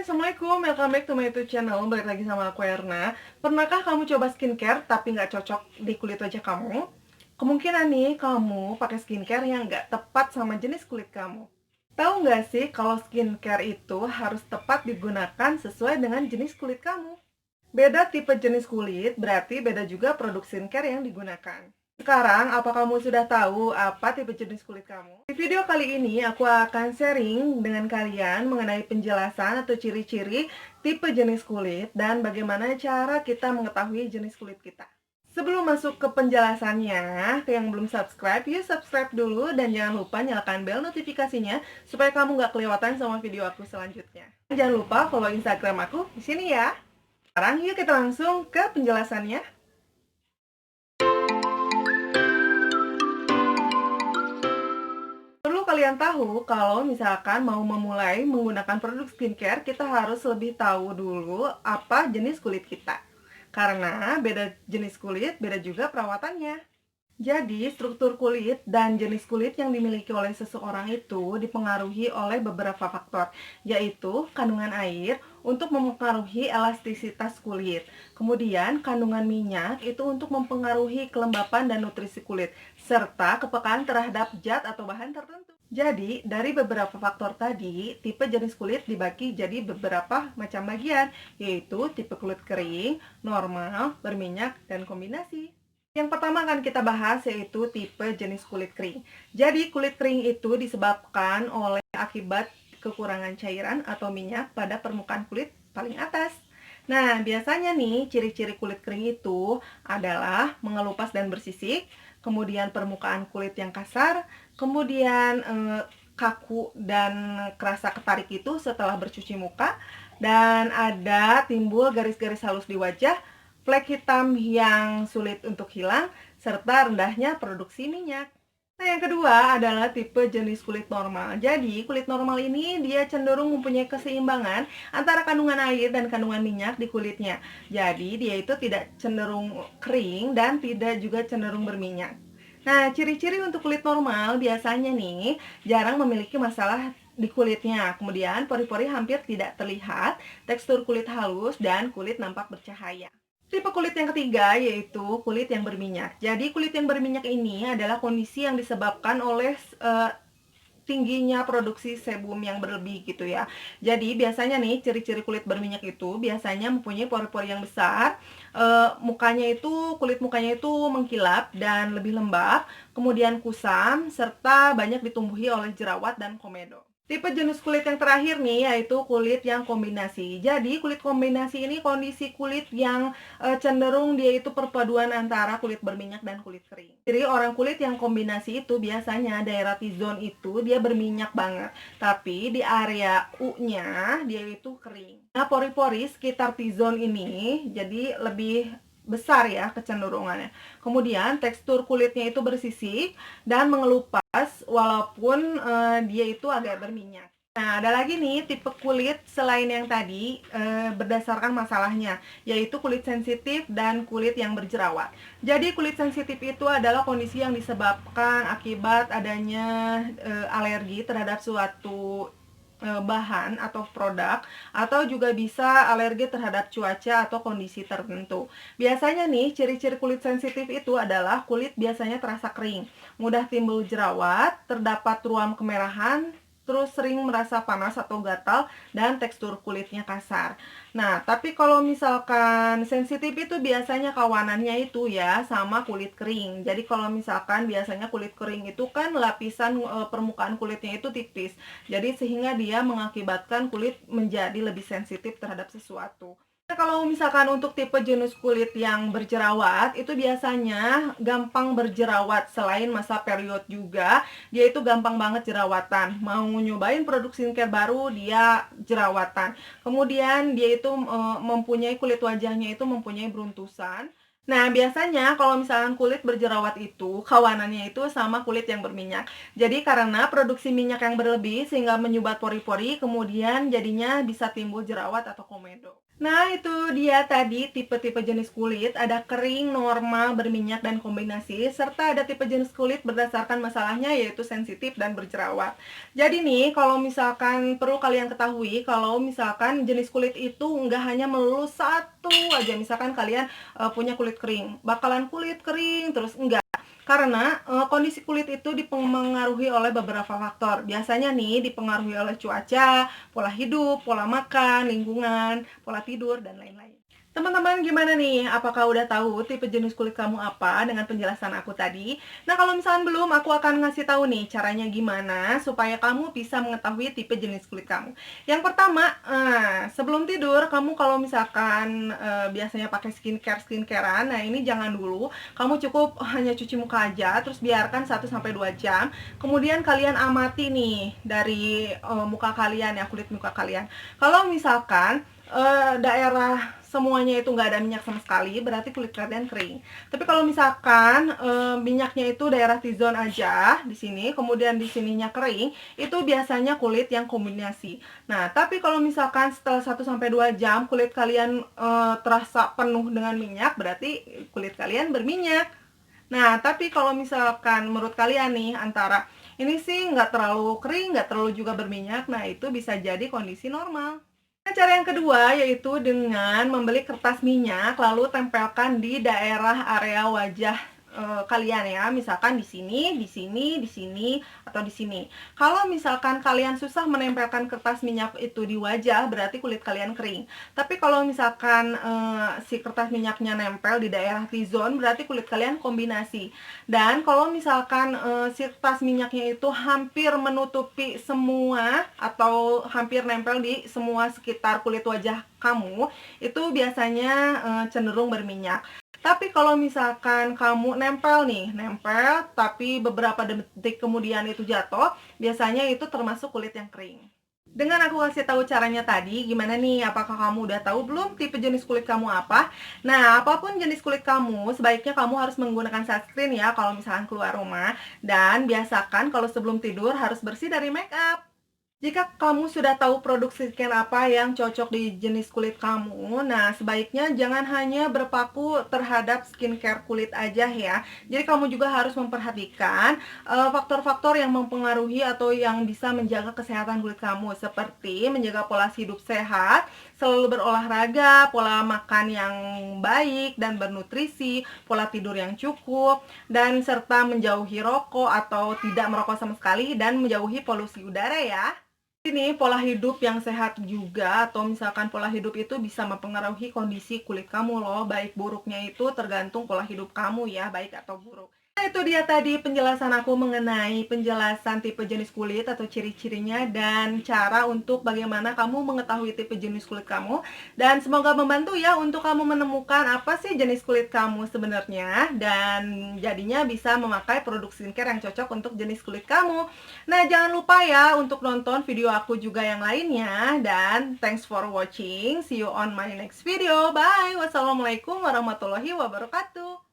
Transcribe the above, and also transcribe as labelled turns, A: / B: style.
A: Assalamualaikum, welcome back to my YouTube channel. Balik lagi sama aku Erna. Pernahkah kamu coba skincare tapi nggak cocok di kulit wajah kamu? Kemungkinan nih kamu pakai skincare yang nggak tepat sama jenis kulit kamu. Tahu nggak sih kalau skincare itu harus tepat digunakan sesuai dengan jenis kulit kamu? Beda tipe jenis kulit, berarti beda juga produk skincare yang digunakan. Sekarang, apa kamu sudah tahu apa tipe jenis kulit kamu? Di video kali ini, aku akan sharing dengan kalian mengenai penjelasan atau ciri-ciri tipe jenis kulit dan bagaimana cara kita mengetahui jenis kulit kita. Sebelum masuk ke penjelasannya, ke yang belum subscribe, yuk subscribe dulu dan jangan lupa nyalakan bel notifikasinya supaya kamu nggak kelewatan sama video aku selanjutnya. Jangan lupa follow Instagram aku di sini ya. Sekarang yuk kita langsung ke penjelasannya. Perlu kalian tahu kalau misalkan mau memulai menggunakan produk skincare, kita harus lebih tahu dulu apa jenis kulit kita. Karena beda jenis kulit, beda juga perawatannya. Jadi, struktur kulit dan jenis kulit yang dimiliki oleh seseorang itu dipengaruhi oleh beberapa faktor, yaitu kandungan air untuk mempengaruhi elastisitas kulit. Kemudian, kandungan minyak itu untuk mempengaruhi kelembapan dan nutrisi kulit, serta kepekaan terhadap zat atau bahan tertentu. Jadi, dari beberapa faktor tadi, tipe jenis kulit dibagi jadi beberapa macam bagian, yaitu tipe kulit kering, normal, berminyak, dan kombinasi. Yang pertama akan kita bahas yaitu tipe jenis kulit kering. Jadi kulit kering itu disebabkan oleh akibat kekurangan cairan atau minyak pada permukaan kulit paling atas. Nah, biasanya nih ciri-ciri kulit kering itu adalah mengelupas dan bersisik, kemudian permukaan kulit yang kasar, kemudian kaku dan kerasa ketarik itu setelah bercuci muka, dan ada timbul garis-garis halus di wajah, flek hitam yang sulit untuk hilang, serta rendahnya produksi minyak. Nah, yang kedua adalah tipe jenis kulit normal. Jadi, kulit normal ini dia cenderung mempunyai keseimbangan antara kandungan air dan kandungan minyak di kulitnya. Jadi, dia itu tidak cenderung kering dan tidak juga cenderung berminyak. Nah, ciri-ciri untuk kulit normal biasanya nih jarang memiliki masalah di kulitnya. Kemudian, pori-pori hampir tidak terlihat, tekstur kulit halus, dan kulit nampak bercahaya. Tipe kulit yang ketiga yaitu kulit yang berminyak. Jadi kulit yang berminyak ini adalah kondisi yang disebabkan oleh tingginya produksi sebum yang berlebih gitu ya. Jadi biasanya nih ciri-ciri kulit berminyak itu biasanya mempunyai pori-pori yang besar, kulit mukanya itu mengkilap dan lebih lembab, kemudian kusam serta banyak ditumbuhi oleh jerawat dan komedo. Tipe jenis kulit yang terakhir nih yaitu kulit yang kombinasi. Jadi kulit kombinasi ini kondisi kulit yang cenderung dia itu perpaduan antara kulit berminyak dan kulit kering. Jadi orang kulit yang kombinasi itu biasanya daerah T-zone itu dia berminyak banget, tapi di area U-nya dia itu kering. Nah, pori-pori sekitar T-zone ini jadi lebih besar ya kecenderungannya. Kemudian tekstur kulitnya itu bersisik dan mengelupas walaupun dia itu agak berminyak. Nah, ada lagi nih tipe kulit selain yang tadi berdasarkan masalahnya, yaitu kulit sensitif dan kulit yang berjerawat. Jadi kulit sensitif itu adalah kondisi yang disebabkan akibat adanya alergi terhadap suatu bahan atau produk, atau juga bisa alergi terhadap cuaca atau kondisi tertentu. Biasanya nih ciri-ciri kulit sensitif itu adalah kulit biasanya terasa kering, mudah timbul jerawat, terdapat ruam kemerahan, terus sering merasa panas atau gatal, dan tekstur kulitnya kasar. Nah, tapi kalau misalkan sensitif itu biasanya kawanannya itu ya sama kulit kering. Jadi kalau misalkan biasanya kulit kering itu kan lapisan permukaan kulitnya itu tipis. Jadi sehingga dia mengakibatkan kulit menjadi lebih sensitif terhadap sesuatu. Nah, kalau misalkan untuk tipe jenis kulit yang berjerawat, itu biasanya gampang berjerawat. Selain masa period juga, dia itu gampang banget jerawatan. Mau nyobain produk skincare baru, dia jerawatan. Kemudian dia itu mempunyai kulit wajahnya itu mempunyai beruntusan. Nah, biasanya kalau misalkan kulit berjerawat itu, kawanannya itu sama kulit yang berminyak. Jadi karena produksi minyak yang berlebih sehingga menyumbat pori-pori, kemudian jadinya bisa timbul jerawat atau komedo. Nah, itu dia tadi tipe-tipe jenis kulit, ada kering, normal, berminyak, dan kombinasi, serta ada tipe jenis kulit berdasarkan masalahnya yaitu sensitif dan berjerawat. Jadi nih, kalau misalkan perlu kalian ketahui, kalau misalkan jenis kulit itu nggak hanya melulu satu aja, misalkan kalian punya kulit kering, bakalan kulit kering terus enggak. Karena kondisi kulit itu dipengaruhi oleh beberapa faktor. Biasanya nih dipengaruhi oleh cuaca, pola hidup, pola makan, lingkungan, pola tidur, dan lain-lain. Teman-teman gimana nih? Apakah udah tahu tipe jenis kulit kamu apa dengan penjelasan aku tadi? Nah, kalau misalkan belum, aku akan ngasih tahu nih caranya gimana supaya kamu bisa mengetahui tipe jenis kulit kamu. Yang pertama, sebelum tidur kamu kalau misalkan biasanya pakai skincarean, nah ini jangan dulu. Kamu cukup hanya cuci muka aja, terus biarkan 1 sampai 2 jam. Kemudian kalian amati nih dari muka kalian ya, kulit muka kalian. Kalau misalkan daerah semuanya itu nggak ada minyak sama sekali, berarti kulit kalian kering. Tapi kalau misalkan minyaknya itu daerah T-zone aja di sini, kemudian di sininya kering, itu biasanya kulit yang kombinasi. Nah, tapi kalau misalkan setelah 1 sampai 2 jam kulit kalian terasa penuh dengan minyak, berarti kulit kalian berminyak. Nah, tapi kalau misalkan menurut kalian nih antara ini sih nggak terlalu kering, nggak terlalu juga berminyak, nah itu bisa jadi kondisi normal. Nah, cara yang kedua yaitu dengan membeli kertas minyak lalu tempelkan di daerah area wajah kalian ya. Misalkan di sini, di sini, di sini, atau di sini. Kalau misalkan kalian susah menempelkan kertas minyak itu di wajah, berarti kulit kalian kering. Tapi kalau misalkan si kertas minyaknya nempel di daerah T-zone, berarti kulit kalian kombinasi. Dan kalau misalkan si kertas minyaknya itu hampir menutupi semua atau hampir nempel di semua sekitar kulit wajah kamu, itu biasanya cenderung berminyak. Tapi kalau misalkan kamu nempel nih, nempel tapi beberapa detik kemudian itu jatuh, biasanya itu termasuk kulit yang kering. Dengan aku kasih tahu caranya tadi, gimana nih? Apakah kamu udah tahu belum tipe jenis kulit kamu apa? Nah, apapun jenis kulit kamu, sebaiknya kamu harus menggunakan sunscreen ya kalau misalkan keluar rumah. Dan biasakan kalau sebelum tidur harus bersih dari make up. Jika kamu sudah tahu produk skincare apa yang cocok di jenis kulit kamu, nah sebaiknya jangan hanya berpaku terhadap skincare kulit aja ya. Jadi kamu juga harus memperhatikan faktor-faktor yang mempengaruhi atau yang bisa menjaga kesehatan kulit kamu, seperti menjaga pola hidup sehat, selalu berolahraga, pola makan yang baik dan bernutrisi, pola tidur yang cukup, dan serta menjauhi rokok atau tidak merokok sama sekali, dan menjauhi polusi udara ya. Ini pola hidup yang sehat juga, atau misalkan pola hidup itu bisa mempengaruhi kondisi kulit kamu loh. Baik buruknya itu tergantung pola hidup kamu ya, baik atau buruk. Nah, itu dia tadi penjelasan aku mengenai penjelasan tipe jenis kulit atau ciri-cirinya dan cara untuk bagaimana kamu mengetahui tipe jenis kulit kamu. Dan semoga membantu ya untuk kamu menemukan apa sih jenis kulit kamu sebenarnya, dan jadinya bisa memakai produk skincare yang cocok untuk jenis kulit kamu. Nah, jangan lupa ya untuk nonton video aku juga yang lainnya, dan thanks for watching. See you on my next video. Bye. Wassalamualaikum warahmatullahi wabarakatuh.